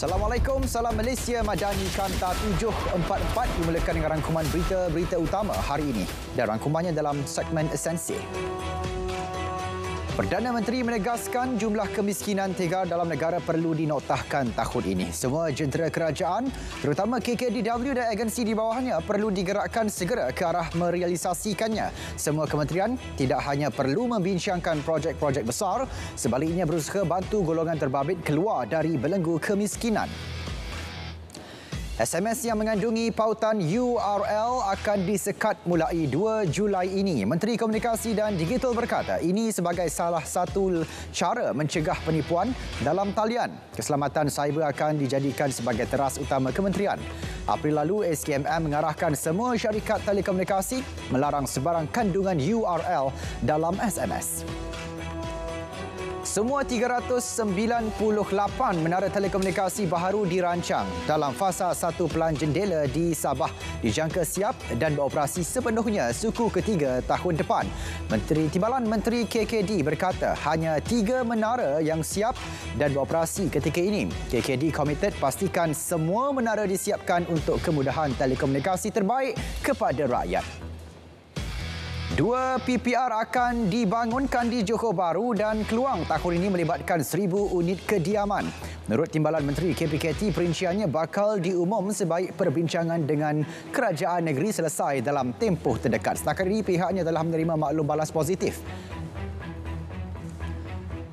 Assalamualaikum, salam Malaysia Madani Kanta 744 dimulakan dengan rangkuman berita-berita utama hari ini dan rangkumannya dalam segmen esensi. Perdana Menteri menegaskan jumlah kemiskinan tegar dalam negara perlu dinoktahkan tahun ini. Semua jentera kerajaan, terutama KKDW dan agensi di bawahnya perlu digerakkan segera ke arah merealisasikannya. Semua kementerian tidak hanya perlu membincangkan projek-projek besar, sebaliknya berusaha bantu golongan terbabit keluar dari belenggu kemiskinan. SMS yang mengandungi pautan URL akan disekat mulai 2 Julai ini. Menteri Komunikasi dan Digital berkata ini sebagai salah satu cara mencegah penipuan dalam talian. Keselamatan cyber akan dijadikan sebagai teras utama kementerian. April lalu, SKMM mengarahkan semua syarikat telekomunikasi melarang sebarang kandungan URL dalam SMS. Semua 398 menara telekomunikasi baharu dirancang dalam fasa 1 pelan jendela di Sabah dijangka siap dan beroperasi sepenuhnya suku ketiga tahun depan. Timbalan Menteri KKD berkata hanya 3 menara yang siap dan beroperasi ketika ini. KKD komited pastikan semua menara disiapkan untuk kemudahan telekomunikasi terbaik kepada rakyat. 2 PPR akan dibangunkan di Johor Bahru dan Keluang tahun ini melibatkan 1,000 unit kediaman. Menurut Timbalan Menteri KPKT, perinciannya bakal diumum sebaik perbincangan dengan kerajaan negeri selesai dalam tempoh terdekat. Setakat ini pihaknya telah menerima maklum balas positif.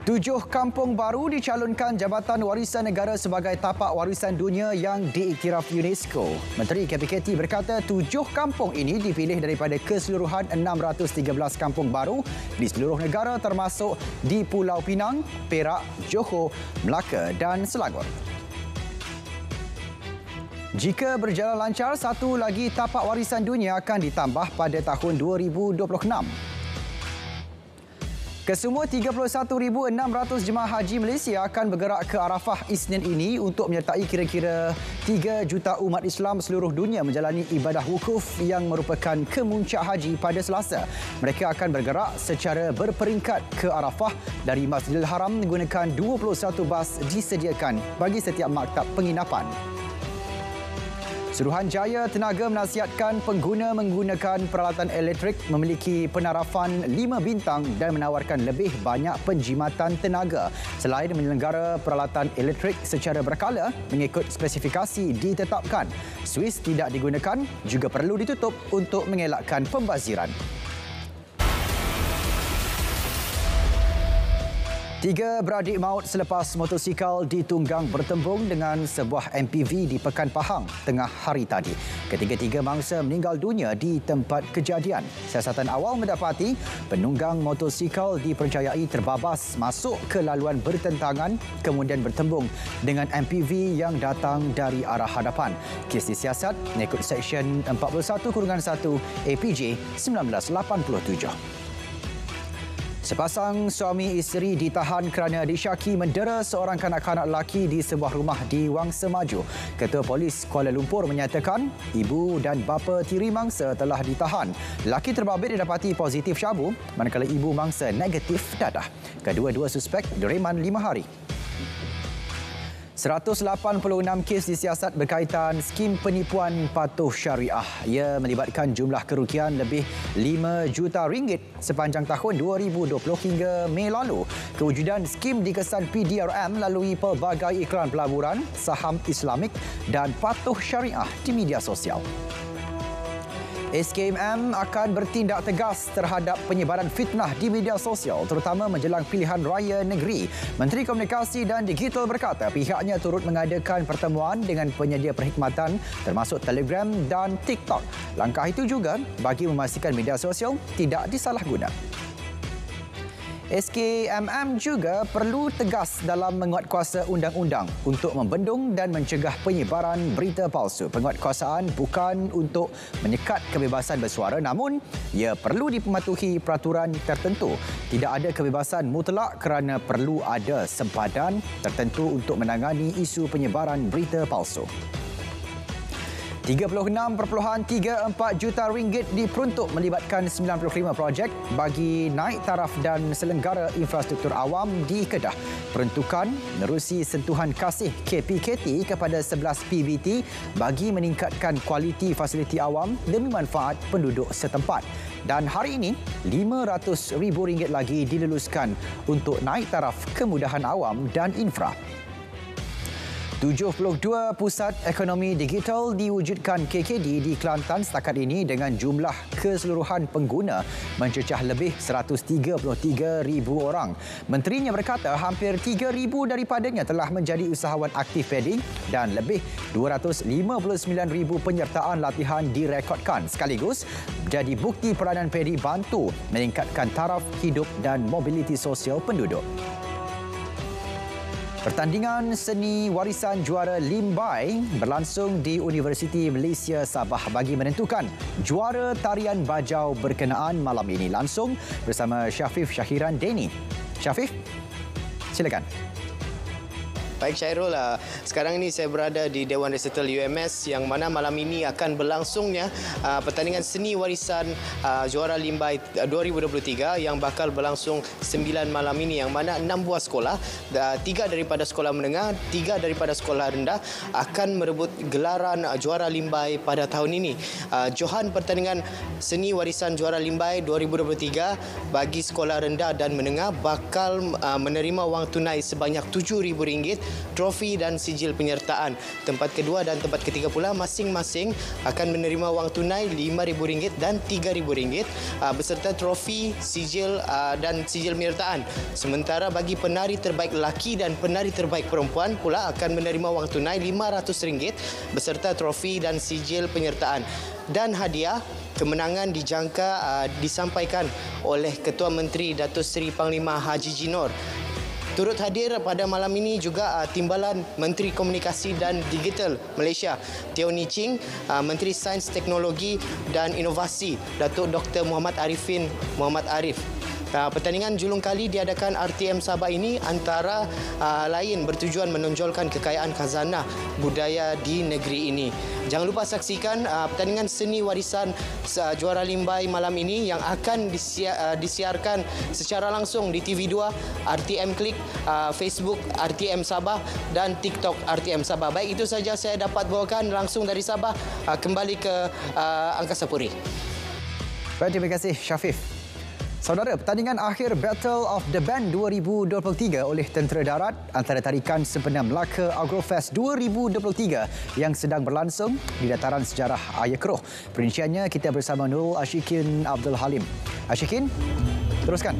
7 kampung baru dicalonkan Jabatan Warisan Negara sebagai tapak warisan dunia yang diiktiraf UNESCO. Menteri KPKT berkata 7 kampung ini dipilih daripada keseluruhan 613 kampung baru di seluruh negara termasuk di Pulau Pinang, Perak, Johor, Melaka dan Selangor. Jika berjalan lancar, satu lagi tapak warisan dunia akan ditambah pada tahun 2026. Kesemua 31,600 jemaah haji Malaysia akan bergerak ke Arafah Isnin ini untuk menyertai kira-kira 3 juta umat Islam seluruh dunia menjalani ibadah wukuf yang merupakan kemuncak haji pada Selasa. Mereka akan bergerak secara berperingkat ke Arafah dari Masjidil Haram menggunakan 21 bas disediakan bagi setiap maktab penginapan. Suruhanjaya Tenaga menasihatkan pengguna menggunakan peralatan elektrik memiliki penarafan 5 bintang dan menawarkan lebih banyak penjimatan tenaga selain menyelenggara peralatan elektrik secara berkala mengikut spesifikasi ditetapkan. Suis tidak digunakan juga perlu ditutup untuk mengelakkan pembaziran. 3 beradik maut selepas motosikal ditunggang bertembung dengan sebuah MPV di Pekan Pahang tengah hari tadi. Ketiga-tiga mangsa meninggal dunia di tempat kejadian. Siasatan awal mendapati penunggang motosikal dipercayai terbabas masuk ke laluan bertentangan kemudian bertembung dengan MPV yang datang dari arah hadapan. Kes disiasat mengikut Seksyen 41-1 APJ 1987. Sepasang suami isteri ditahan kerana disyaki mendera seorang kanak-kanak lelaki di sebuah rumah di Wangsa Maju. Ketua Polis Kuala Lumpur menyatakan ibu dan bapa tiri mangsa telah ditahan. Lelaki terbabit didapati positif syabu manakala ibu mangsa negatif dadah. Kedua-dua suspek direman 5 hari. 186 kes disiasat berkaitan skim penipuan patuh syariah. Ia melibatkan jumlah kerugian lebih 5 juta ringgit sepanjang tahun 2020 hingga Mei lalu. Kewujudan skim dikesan PDRM melalui pelbagai iklan pelaburan, saham Islamik dan patuh syariah di media sosial. SKMM akan bertindak tegas terhadap penyebaran fitnah di media sosial terutama menjelang pilihan raya negeri. Menteri Komunikasi dan Digital berkata pihaknya turut mengadakan pertemuan dengan penyedia perkhidmatan termasuk Telegram dan TikTok. Langkah itu juga bagi memastikan media sosial tidak disalahguna. SKMM juga perlu tegas dalam menguatkuasa undang-undang untuk membendung dan mencegah penyebaran berita palsu. Penguatkuasaan bukan untuk menyekat kebebasan bersuara namun ia perlu dipematuhi peraturan tertentu. Tidak ada kebebasan mutlak kerana perlu ada sempadan tertentu untuk menangani isu penyebaran berita palsu. 36.34 juta ringgit diperuntuk melibatkan 95 projek bagi naik taraf dan selenggara infrastruktur awam di Kedah. Peruntukan menerusi sentuhan kasih KPKT kepada 11 PBT bagi meningkatkan kualiti fasiliti awam demi manfaat penduduk setempat. Dan hari ini, RM500,000 lagi diluluskan untuk naik taraf kemudahan awam dan infra. 72 pusat ekonomi digital diwujudkan KKD di Kelantan setakat ini dengan jumlah keseluruhan pengguna mencecah lebih 133,000 orang. Menterinya berkata hampir 3,000 daripadanya telah menjadi usahawan aktif paddy dan lebih 259,000 penyertaan latihan direkodkan sekaligus jadi bukti peranan paddy bantu meningkatkan taraf hidup dan mobiliti sosial penduduk. Pertandingan seni warisan juara Limbai berlangsung di Universiti Malaysia Sabah bagi menentukan juara tarian bajau berkenaan malam ini. Langsung bersama Syafif Syahiran Deni. Syafif, silakan. Baik Syairul, sekarang ini saya berada di Dewan Resital UMS yang mana malam ini akan berlangsungnya pertandingan seni warisan juara Limbai 2023 yang bakal berlangsung 9 malam ini, yang mana 6 buah sekolah, 3 daripada sekolah menengah, 3 daripada sekolah rendah akan merebut gelaran juara Limbai pada tahun ini. Johan pertandingan seni warisan juara Limbai 2023 bagi sekolah rendah dan menengah bakal menerima wang tunai sebanyak RM7,000, trofi dan sijil penyertaan. Tempat kedua dan tempat ketiga pula masing-masing akan menerima wang tunai RM5,000 dan RM3,000 beserta trofi, sijil dan sijil penyertaan. Sementara bagi penari terbaik lelaki dan penari terbaik perempuan pula akan menerima wang tunai RM500 beserta trofi dan sijil penyertaan. Dan hadiah kemenangan dijangka disampaikan oleh Ketua Menteri Datuk Seri Panglima Haji Jinor. Turut hadir pada malam ini juga Timbalan Menteri Komunikasi dan Digital Malaysia, Teo Ni Ching, Menteri Sains, Teknologi dan Inovasi, Datuk Dr. Muhammad Arifin Muhammad Arif. Pertandingan julung kali diadakan RTM Sabah ini antara lain bertujuan menonjolkan kekayaan khazanah budaya di negeri ini. Jangan lupa saksikan pertandingan seni warisan juara Limbai malam ini yang akan disiarkan secara langsung di TV2, RTM Klik, Facebook RTM Sabah dan TikTok RTM Sabah. Baik, itu saja saya dapat bawakan langsung dari Sabah. Kembali ke Angkasa Puri. Baik, terima kasih Syafif. Saudara, pertandingan akhir Battle of the Band 2023 oleh Tentera Darat antara tarikan sempena Melaka Agrofest 2023 yang sedang berlangsung di dataran sejarah Ayakeroh. Perinciannya kita bersama Nurul Ashikin Abdul Halim. Ashikin, teruskan.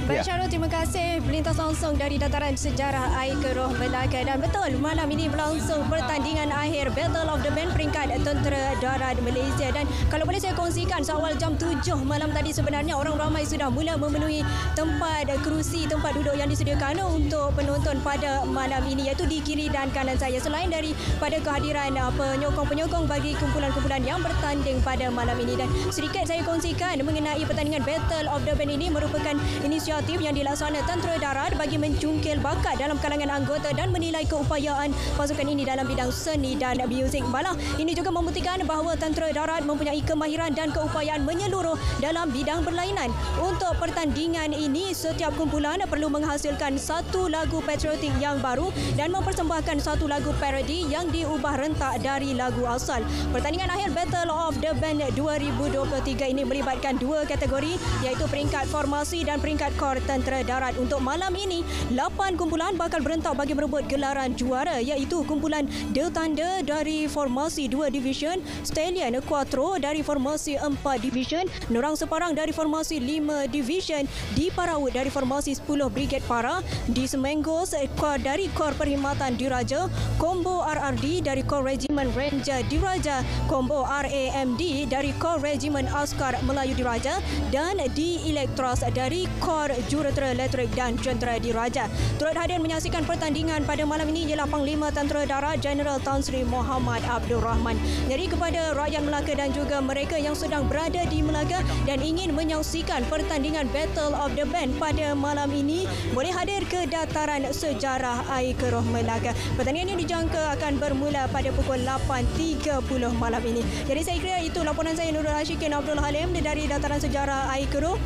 Baik Syarul, terima kasih. Melintas langsung dari dataran sejarah Ayakeroh Melaka. Dan betul, malam ini berlangsung pertandingan akhir Battle of the Band peringkat Tentera Darat Malaysia. Dan kalau boleh saya kongsikan, seawal jam 7 malam tadi sebenarnya orang ramai sudah mula memenuhi tempat kerusi, tempat duduk yang disediakan untuk penonton pada malam ini, iaitu di kiri dan kanan saya. Selain daripada kehadiran penyokong-penyokong bagi kumpulan-kumpulan yang bertanding pada malam ini. Dan sedikit saya kongsikan mengenai pertandingan Battle of the Band ini merupakan inisiatif yang dilaksanakan Tentera Darat bagi mencungkil bakat dalam kalangan anggota dan menilai keupayaan pasukan ini dalam bidang seni dan muzik. Malah ini juga membuktikan bahawa Tentera Darat mempunyai kemahiran dan keupayaan menyeluruh dalam bidang berlainan. Untuk pertandingan ini, setiap kumpulan perlu menghasilkan satu lagu patriotik yang baru dan mempersembahkan satu lagu parodi yang diubah rentak dari lagu asal. Pertandingan akhir Battle of the Band 2023 ini melibatkan dua kategori, iaitu peringkat formasi dan peringkat kor Tentera Darat. Untuk malam ini, 8 kumpulan bakal berentak bagi merebut gelaran juara, iaitu kumpulan The Thunder dari formasi 2 Division, Stallion Quattro dari formasi 4 Division, Norang Separang dari formasi 5 Division, Di Paraud dari formasi 10 Brigade Para, Di Semenggos dari Kor Perkhidmatan Diraja, Combo RRD dari Kor Regimen Ranger Diraja, Combo RAMD dari Kor Regimen Askar Melayu Diraja, dan Di Elektros dari Kor Jurutera Elektrik dan Jentera Diraja. Turut hadir menyaksikan pertandingan pada malam ini ialah Panglima Tentera Darat Jeneral Tan Sri Muhammad Abdul Rahman. Jadi kepada rakyat Melaka dan juga mereka yang sedang berada di Melaka dan ingin menyaksikan pertandingan Battle of the Band pada malam ini, boleh hadir ke Dataran Sejarah Air Keroh Melaka. Pertandingan ini dijangka akan bermula pada pukul 8.30 malam ini. Jadi saya kira itu laporan saya, Nurul Hashikin Abdul Halim dari Dataran Sejarah Air Keroh.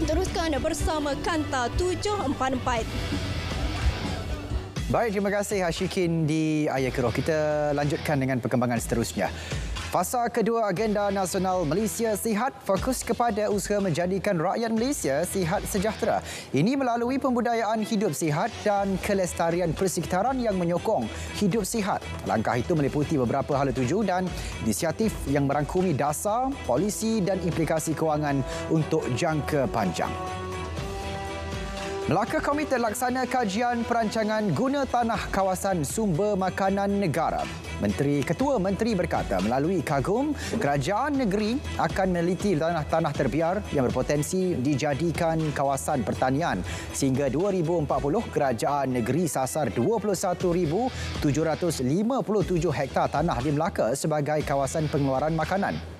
Teruskan bersama Kanta 744. Baik, terima kasih Hashikin di Air Keroh. Kita lanjutkan dengan perkembangan seterusnya. Fasa kedua agenda nasional Malaysia Sihat fokus kepada usaha menjadikan rakyat Malaysia sihat sejahtera. Ini melalui pembudayaan hidup sihat dan kelestarian persekitaran yang menyokong hidup sihat. Langkah itu meliputi beberapa hala tuju dan inisiatif yang merangkumi dasar, polisi dan implikasi kewangan untuk jangka panjang. Melaka Komite Laksana Kajian Perancangan Guna Tanah Kawasan Sumber Makanan Negara. Ketua Menteri berkata melalui kagum, kerajaan negeri akan meneliti tanah-tanah terbiar yang berpotensi dijadikan kawasan pertanian. Sehingga 2040, kerajaan negeri sasar 21,757 hektar tanah di Melaka sebagai kawasan pengeluaran makanan.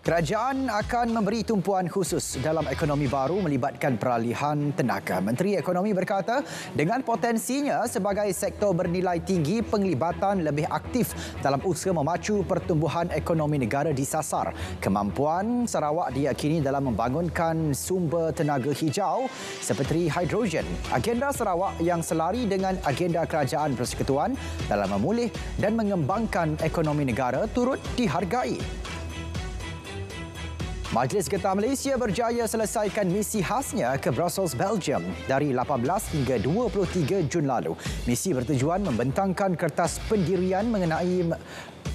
Kerajaan akan memberi tumpuan khusus dalam ekonomi baru melibatkan peralihan tenaga. Menteri Ekonomi berkata, dengan potensinya sebagai sektor bernilai tinggi, penglibatan lebih aktif dalam usaha memacu pertumbuhan ekonomi negara disasar. Kemampuan Sarawak diyakini dalam membangunkan sumber tenaga hijau seperti hidrogen. Agenda Sarawak yang selari dengan agenda Kerajaan Persekutuan dalam memulih dan mengembangkan ekonomi negara turut dihargai. Majlis Getah Malaysia berjaya selesaikan misi khasnya ke Brussels, Belgium dari 18 hingga 23 Jun lalu. Misi bertujuan membentangkan kertas pendirian mengenai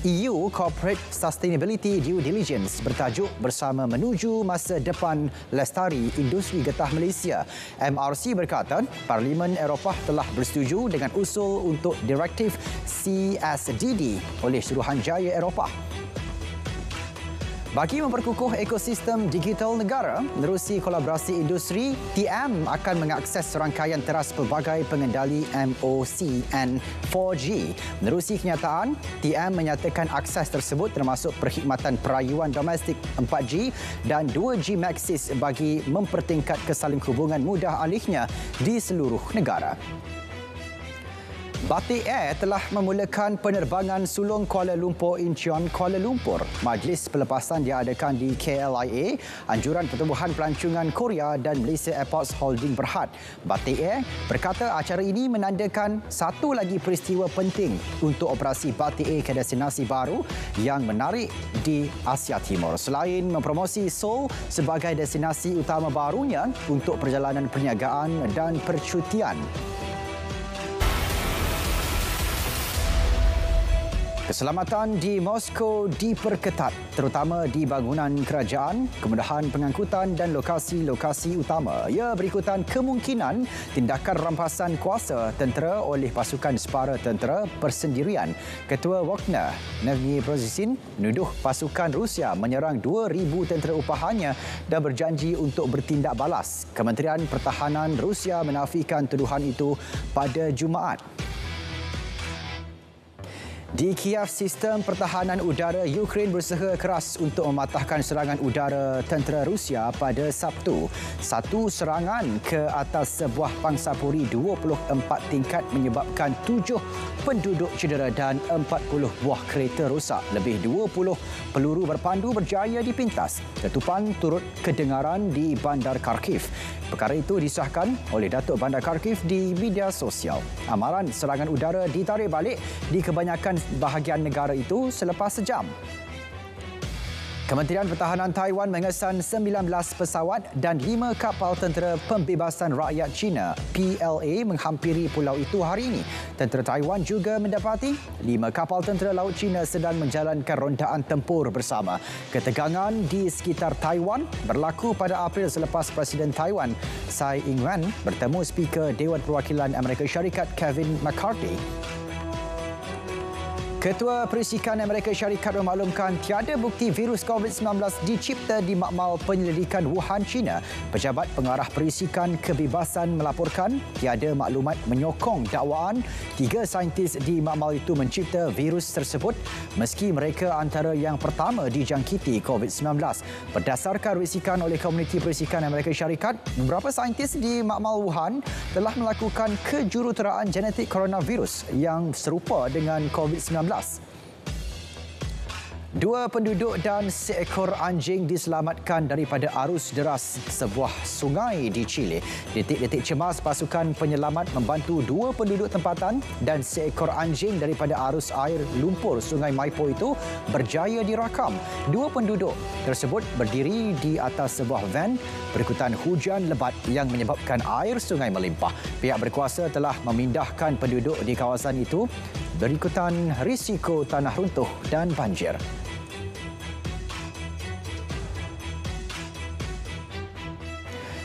EU Corporate Sustainability Due Diligence bertajuk Bersama Menuju Masa Depan Lestari Industri Getah Malaysia. MRC berkata, Parlimen Eropah telah bersetuju dengan usul untuk Direktif CSDD oleh Suruhanjaya Eropah. Bagi memperkukuh ekosistem digital negara, menerusi kolaborasi industri, TM akan mengakses serangkaian teras pelbagai pengendali MOCN 4G. Menerusi kenyataan, TM menyatakan akses tersebut termasuk perkhidmatan perayuan domestik 4G dan 2G Maxis bagi mempertingkat kesalinghubungan mudah alihnya di seluruh negara. Batik Air telah memulakan penerbangan sulung Kuala Lumpur Incheon Kuala Lumpur. Majlis pelepasan diadakan di KLIA, Anjuran Pertubuhan Pelancongan Korea dan Malaysia Airports Holding Berhad. Batik Air berkata acara ini menandakan satu lagi peristiwa penting untuk operasi Batik Air ke destinasi baru yang menarik di Asia Timur. Selain mempromosi Seoul sebagai destinasi utama barunya untuk perjalanan perniagaan dan percutian. Keselamatan di Moskow diperketat, terutama di bangunan kerajaan, kemudahan pengangkutan dan lokasi-lokasi utama. Ia berikutan kemungkinan tindakan rampasan kuasa tentera oleh pasukan separa tentera persendirian. Ketua Wagner, Nevny Prigozhin, menuduh pasukan Rusia menyerang 2,000 tentera upahannya dan berjanji untuk bertindak balas. Kementerian Pertahanan Rusia menafikan tuduhan itu pada Jumaat. Di Kiev, sistem pertahanan udara Ukraine berusaha keras untuk mematahkan serangan udara tentera Rusia pada Sabtu. Satu serangan ke atas sebuah pangsapuri 24 tingkat menyebabkan 7 penduduk cedera dan 40 buah kereta rosak. Lebih 20 peluru berpandu berjaya dipintas. Letupan turut kedengaran di Bandar Kharkiv. Perkara itu disahkan oleh Datuk Bandar Kharkiv di media sosial. Amaran serangan udara ditarik balik di kebanyakan bahagian negara itu selepas sejam. Kementerian Pertahanan Taiwan mengesan 19 pesawat dan 5 kapal tentera pembebasan rakyat China PLA menghampiri pulau itu hari ini. Tentera Taiwan juga mendapati 5 kapal tentera laut China sedang menjalankan rondaan tempur bersama. Ketegangan di sekitar Taiwan berlaku pada April selepas Presiden Taiwan Tsai Ing-wen bertemu Speaker Dewan Perwakilan Amerika Syarikat Kevin McCarthy. Ketua Perisikan Amerika Syarikat memaklumkan tiada bukti virus COVID-19 dicipta di makmal penyelidikan Wuhan, China. Pejabat Pengarah Perisikan Kebebasan melaporkan tiada maklumat menyokong dakwaan 3 saintis di makmal itu mencipta virus tersebut meski mereka antara yang pertama dijangkiti COVID-19. Berdasarkan risikan oleh Komuniti Perisikan Amerika Syarikat, beberapa saintis di makmal Wuhan telah melakukan kejuruteraan genetik coronavirus yang serupa dengan COVID-19. 2 penduduk dan seekor anjing diselamatkan daripada arus deras sebuah sungai di Chile. Detik-detik cemas pasukan penyelamat membantu 2 penduduk tempatan dan seekor anjing daripada arus air lumpur Sungai Maipo itu berjaya dirakam. 2 penduduk tersebut berdiri di atas sebuah van berikutan hujan lebat yang menyebabkan air sungai melimpah. Pihak berkuasa telah memindahkan penduduk di kawasan itu berikutan risiko tanah runtuh dan banjir.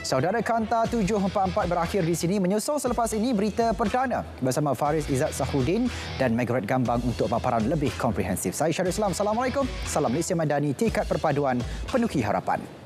Saudara, Kanta 744 berakhir di sini. Menyusul selepas ini berita perdana bersama Faris Izzat Sahruddin dan Margaret Gambang untuk paparan lebih komprehensif. Saya Syarul Islam. Assalamualaikum. Salam Malaysia Madani, Tekad Perpaduan Penuki Harapan.